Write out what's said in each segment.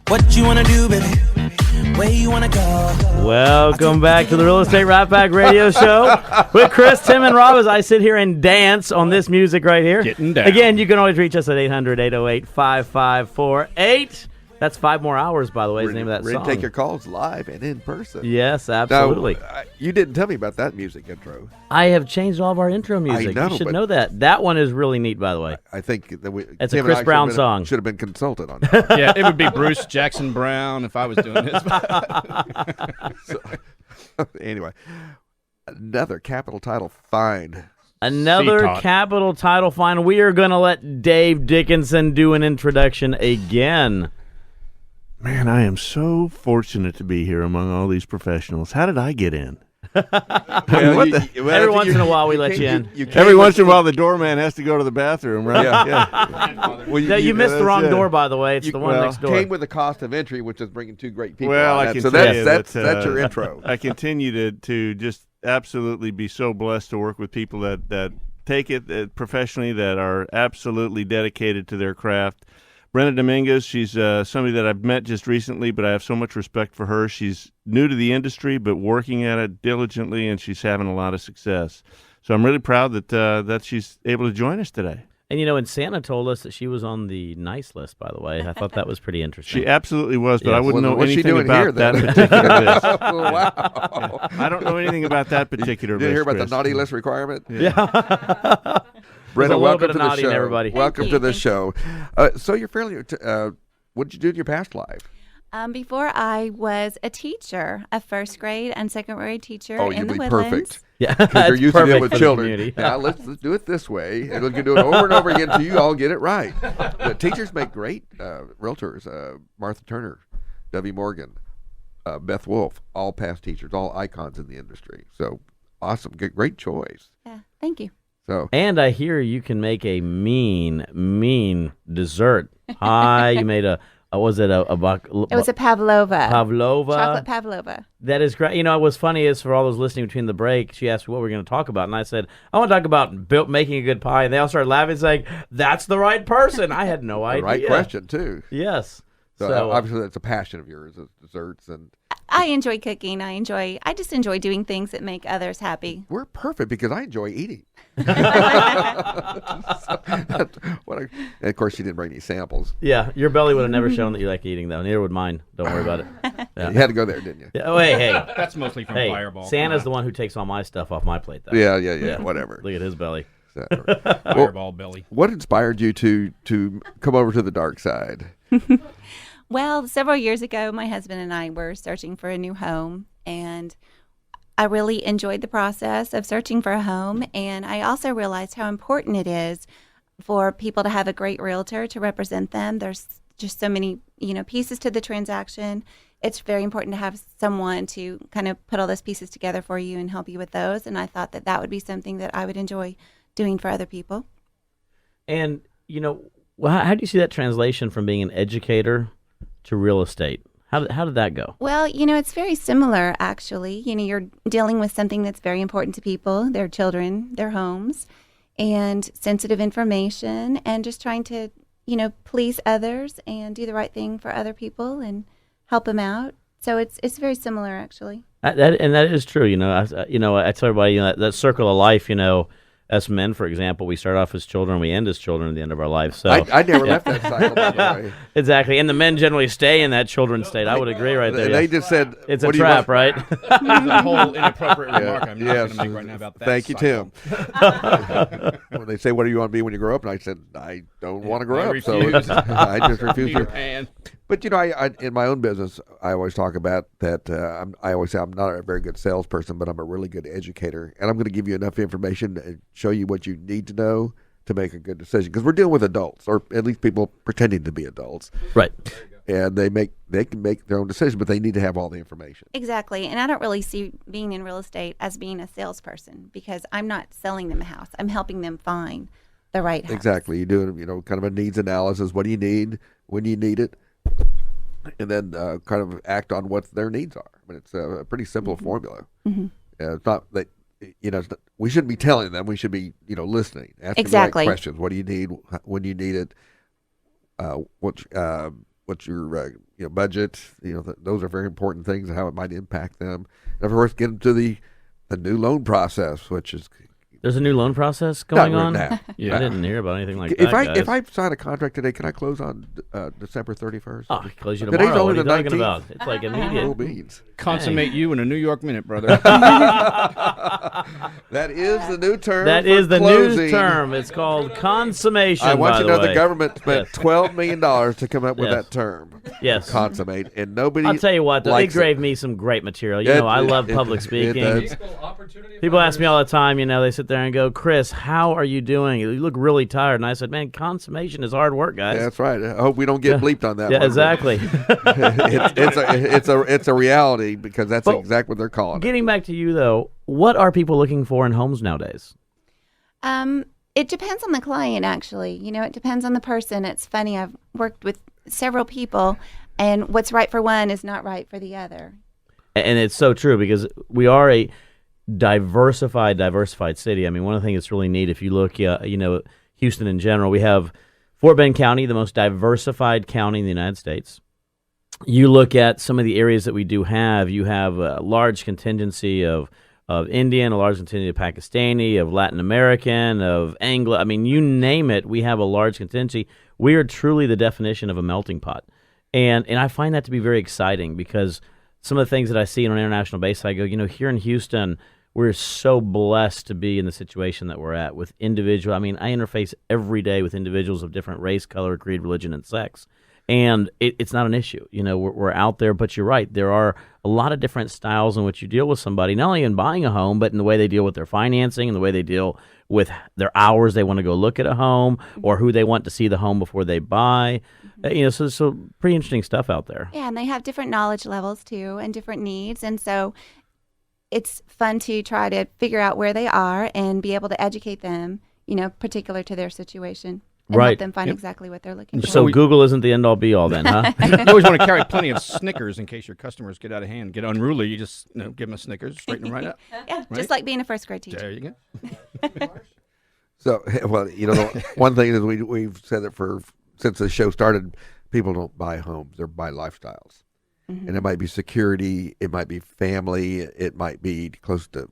What you wanna do, baby? Where you wanna go? Welcome back to the Real Estate Rat Pack Radio Show with Chris, Tim, and Rob as I sit here and dance on this music right here. Getting down. Again, you can always reach us at 800-808-5548. That's 5 more hours, by the way, is the name of that We're song. going to take your calls live and in person. Yes, absolutely. Now, you didn't tell me about that music intro. I have changed all of our intro music. know, You should but- know that. That one is really neat, by the way. I think that It's a Tim and Chris I Brown song. Should have been consulted on that. Yeah, it would be Bruce Jackson Brown if I was doing this. Anyway, another capital title find. Another C-Tot. capital title find. We are going to let Dave Dickinson do an introduction again. Man, I am so fortunate to be here among all these professionals. How did I get in? Every once in a while, we let you in. Every once in a while, the doorman has to go to the bathroom, right? Yeah. Well, You missed the that's wrong it. door, by the way. It's the one next door. Came with the cost of entry, which is bringing two great people. Well, on I that. can So tell you that's that, your intro. I continue to just absolutely be so blessed to work with people that take it professionally, that are absolutely dedicated to their craft. Brenna Dominguez, she's somebody that I've met just recently, but I have so much respect for her. She's new to the industry, but working at it diligently, and she's having a lot of success. So I'm really proud that she's able to join us today. And, and Santa told us that she was on the nice list, by the way. I thought that was pretty interesting. She absolutely was, but Yes. I wouldn't know What's she anything doing about here, that then? particular list. Wow. I don't know anything about that particular You didn't hear list, about the Chris. naughty list requirement? Yeah. There's a Brenna, little welcome bit to of the naughty in show. everybody. Welcome to the show. So you're fairly. What did you do in your past life? Before I was a teacher, a first grade and second grade teacher Oh, in you'd the be Woodlands. perfect. Yeah, You're that's used to dealing perfect with for the children. community. Now let's do it this way, and we can do it over and over again until you all get it right. The teachers make great realtors. Martha Turner, W. Morgan, Beth Wolf, all past teachers, all icons in the industry. So awesome, great choice. Yeah, thank you. So And I hear you can make a mean dessert. You made was it a It was a pavlova. pavlova? Chocolate pavlova. That is great. What's funny is for all those listening between the break, she asked me what we're going to talk about, and I said, I want to talk about making a good pie. And they all started laughing, saying, that's the right person. I had no idea. the right question too. Yes. So obviously that's a passion of yours, is desserts, and I enjoy cooking. I just enjoy doing things that make others happy. we're perfect because I enjoy eating. And of course, you didn't bring any samples. Yeah, your belly would have never shown that you like eating, though. Neither would mine. Don't worry about it. Yeah. You had to go there, didn't you? Yeah. Oh, hey. That's mostly from Hey, Fireball. Santa's the one who takes all my stuff off my plate, though. Yeah, whatever. Look at his belly. So, Fireball belly. what inspired you to come over to the dark side? Well, several years ago, my husband and I were searching for a new home, and I really enjoyed the process of searching for a home. And I also realized how important it is for people to have a great realtor to represent them. There's just so many, pieces to the transaction. It's very important to have someone to kind of put all those pieces together for you and help you with those. And I thought that would be something that I would enjoy doing for other people. And, how do you see that translation from being an educator to real estate? How did that go? Well, it's very similar, actually. You're dealing with something that's very important to people, their children, their homes, and sensitive information, and just trying to, please others and do the right thing for other people and help them out. So it's very similar, actually. That is true. I tell everybody, that circle of life, us men, for example, we start off as children, we end as children at the end of our life. So I never left that cycle, by the way. Exactly. And the men generally stay in that children state. I would agree right there. They yeah. just said It's a "What do you trap, want?" right? There's a whole inappropriate remark I'm not Yes. going to make right now about that. Thank you, cycle. Tim. When they say, "What do you want to be when you grow up?" and I said, "I don't want to grow I up." So refuse. I just refuse Peter to. Pan. But I in my own business, I always talk about that. I always say I'm not a very good salesperson, but I'm a really good educator, and I'm going to give you enough information to show you what you need to know to make a good decision. Because we're dealing with adults, or at least people pretending to be adults, Right. and they can make their own decision, but they need to have all the information. Exactly. And I don't really see being in real estate as being a salesperson because I'm not selling them a house. I'm helping them find the right house. Exactly. You do kind of a needs analysis. What do you need? When do you need it? And then kind of act on what their needs are. I mean, it's a pretty simple formula. Mm-hmm. It's not that we shouldn't be telling them. We should be listening, asking Exactly. the right questions. What do you need? When do you need it? what's your budget. Those are very important things and how it might impact them. And of course, get them to the new loan process, which is There's a new loan process going not on? now. I didn't hear about anything like If that, if guys. I sign a contract today, can I close on December 31st? Oh, I close you Today's tomorrow. only What are you the talking 19th. about? It's like Cool immediate. beans. Consummate you in a New York minute, brother. That is the new term. That for is the closing. new term. It's called consummation. I want by you to know way. the government spent Yes. $12 million to come up with Yes. that term. Yes. Consummate, and nobody. I'll tell you what, though, it likes gave me some great material. It- I love it- public it speaking. does. People ask me all the time, they sit there and go, Chris, how are you doing? You look really tired. And I said, man, consummation is hard work, guys. Yeah, that's right. I hope we don't get bleeped on that. Yeah, one, but exactly. it's a reality because that's But exactly what they're calling it. Getting back to you, though, what are people looking for in homes nowadays? It depends on the client, actually. It depends on the person. It's funny. I've worked with several people, and what's right for one is not right for the other. And it's so true because we are a diversified city. I mean, one of the things that's really neat, if you look, Houston in general, we have Fort Bend County, the most diversified county in the United States. You look at some of the areas that we do have, you have a large contingency of Indian, a large contingency of Pakistani, of Latin American, of Anglo. I mean, you name it, we have a large contingency. We are truly the definition of a melting pot. And I find that to be very exciting because some of the things that I see on an international basis, I go, here in Houston, we're so blessed to be in the situation that we're at with individual. I mean, I interface every day with individuals of different race, color, creed, religion, and sex. And it's not an issue. We're out there, but you're right. There are a lot of different styles in which you deal with somebody, not only in buying a home, but in the way they deal with their financing and the way they deal with their hours they want to go look at a home or who they want to see the home before they buy. So pretty interesting stuff out there. Yeah, and they have different knowledge levels, too, and different needs. And so it's fun to try to figure out where they are and be able to educate them, particular to their situation. And Right. help them find exactly what they're looking for. So Google isn't the end-all be-all then, huh? You always want to carry plenty of Snickers in case your customers get out of hand, get unruly. You just give them a Snickers, straighten them right up. Yeah, just like being a first grade teacher. There you go. So, well, the one thing is we've said that since the show started, people don't buy homes; they buy lifestyles, and it might be security, it might be family, it might be close to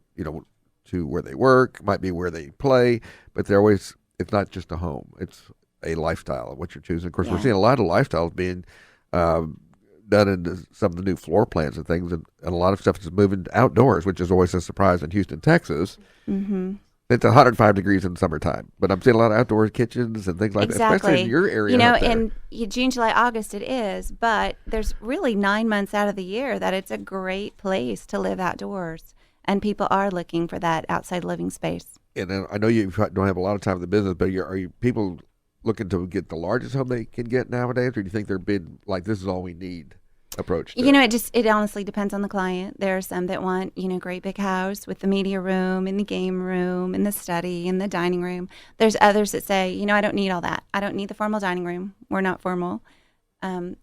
to where they work, it might be where they play, but they're always. It's not just a home; it's a lifestyle of what you're choosing. Of course, we're seeing a lot of lifestyles being done into some of the new floor plans and things, and a lot of stuff is moving outdoors, which is always a surprise in Houston, Texas. Mm-hmm. It's 105 degrees in the summertime, but I'm seeing a lot of outdoor kitchens and things like that, especially in your area. out there. in June, July, August it is, but there's really 9 months out of the year that it's a great place to live outdoors, and people are looking for that outside living space. And I know you don't have a lot of time in the business, but are you people looking to get the largest home they can get nowadays, or do you think they're being like this is all we need approach to it? It honestly depends on the client. There are some that want, great big house with the media room and the game room and the study and the dining room. There's others that say, I don't need all that. I don't need the formal dining room. We're not formal.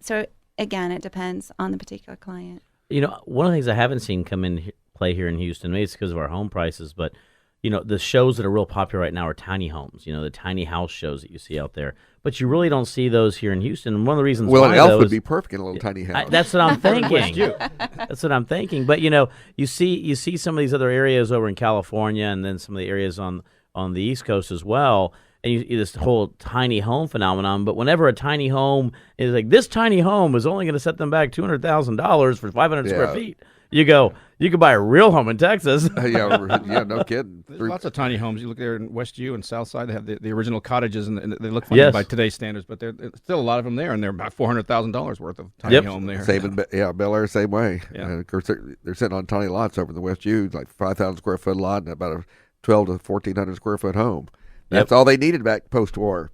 So again, it depends on the particular client. One of the things I haven't seen come in play here in Houston, maybe it's because of our home prices, but the shows that are real popular right now are tiny homes, the tiny house shows that you see out there. But you really don't see those here in Houston. And one of the reasons Well, why, an elf though, would is- be perfect in a little tiny house. that's what I'm thinking. That's what I'm thinking. But you see some of these other areas over in California, and then some of the areas on the East Coast as well. And you this whole tiny home phenomenon. But whenever a tiny home is like this tiny home is only going to set them back $200,000 for 500 square Yeah. feet, you go, you could buy a real home in Texas. yeah, no kidding. There's lots of tiny homes. You look there in West U and South Side, they have the original cottages, and they look funny Yes. by today's standards, but there's still a lot of them there, and they're about $400,000 worth of tiny Yep. home there. Same in Bel Air, same way. Yeah. Of course, they're sitting on tiny lots over in the West U, like 5,000 square foot lot and about a 12 to 1,400 square foot home. That's all they needed back post-war.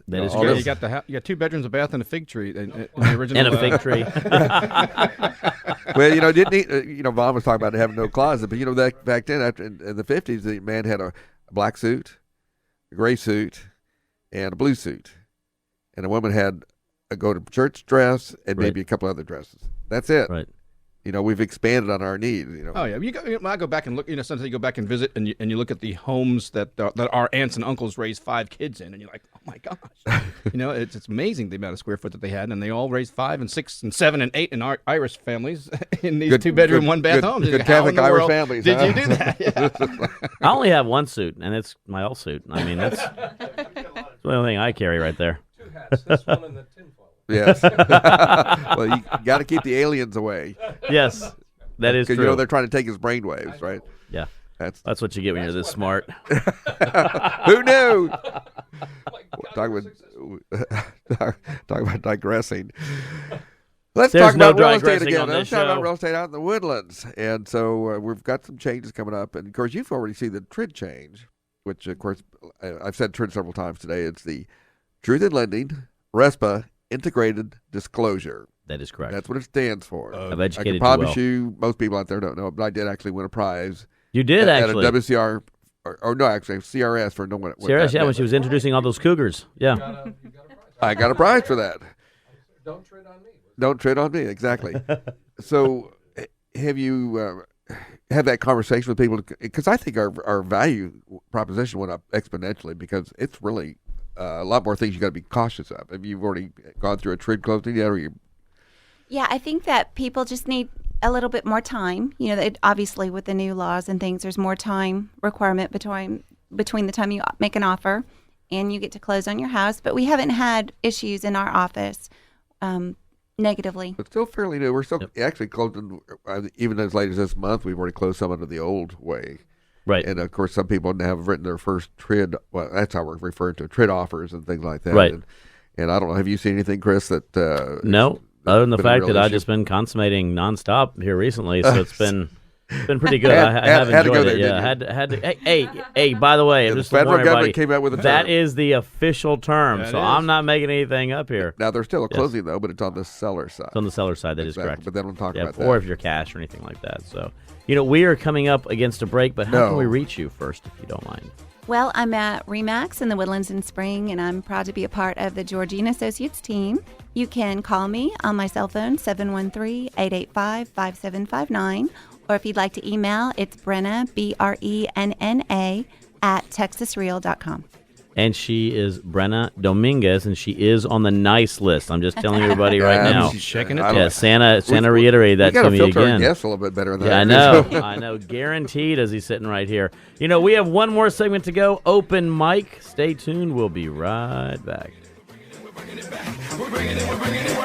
That is all You true. got you got 2 bedrooms, a bath, and a fig tree in the original. And a fig tree. Well, didn't he, Vaughn was talking about having no closet, but that back then, in the 50s, the man had a black suit, a gray suit, and a blue suit, and a woman had a go to church dress and Right. maybe a couple other dresses. That's it. Right. we've expanded on our needs. Oh yeah, when I go back and look, sometimes you go back and visit, and you look at the homes that our aunts and uncles raised 5 kids in, and you're like, oh my gosh, it's amazing the amount of square foot that they had, and they all raised 5 and 6 and 7 and 8 in our Irish families in these 2-bedroom, 1-bath homes. Good Catholic Irish families. Did you do that? Yeah. I only have one suit, and it's my old suit. I mean, that's the only thing I carry right there. 2 hats. This one and the tinfoil. Yes. Well, you got to keep the aliens away. Yes, that is true. Because they're trying to take his brainwaves, right? Yeah, that's what you get when you're this smart. Who knew? Talk about digressing. Let's There's talk no about real estate digressing again. on this Let's talk show. about real estate out in the Woodlands. And so we've got some changes coming up. And, of course, you've already seen the TRID change, which, of course, I've said TRID several times today. It's the Truth in Lending, RESPA, Integrated Disclosure. That is correct. That's what it stands for. I've I educated can you promise well. you, most people out there don't know, but I did actually win a prize. You did actually. At a WCR, or no, actually, CRS for knowing what CRS, that yeah, when meant. she was introducing all those cougars. Yeah. You got a prize. I got a prize for that. Don't tread on me. Don't tread on me, exactly. So, have you had that conversation with people? Because I think our value proposition went up exponentially because it's really a lot more things you got to be cautious of. Have you already gone through a TRID closing yet, or you? Yeah, I think that people just need a little bit more time. Obviously with the new laws and things, there's more time requirement between the time you make an offer and you get to close on your house. But we haven't had issues in our office negatively. It's still fairly new. We're still actually closing, even as late as this month, we've already closed some under the old way. Right. And, of course, some people have written their first TRID. Well, that's how we're referring to TRID offers and things like that. Right. And I don't know, have you seen anything, Chris, that... No, other than the been a fact real that I've issue? just been consummating nonstop here recently, so it's been pretty good. I have had to go enjoyed there, it. Yeah, didn't you? had to. Hey, by the way, the just to federal warn government everybody, came out with a that term. is the official term, That so is. I'm not making anything up here. Now, there's still a closing, though, but it's on the seller side. It's on the seller side. That is Exactly, correct. but then we'll talk about or that. if you're cash or anything like that. So, we are coming up against a break, but how No. can we reach you first, if you don't mind? Well, I'm at REMAX in the Woodlands in Spring, and I'm proud to be a part of the Georgina Associates team. You can call me on my cell phone, 713-885-5759, or if you'd like to email, it's Brenna, BRENNA, @texasreal.com. And she is Brenna Dominguez, and she is on the nice list. I'm just telling everybody right now. She's checking it. I don't- Yeah, Santa reiterated that we got to to me filter our again. guests a little bit better than Yeah, I that. know. I know. Guaranteed as he's sitting right here. We have one more segment to go. Open mic. Stay tuned. We'll be right back. We're bringing it, we're bringing it, we're bringing it.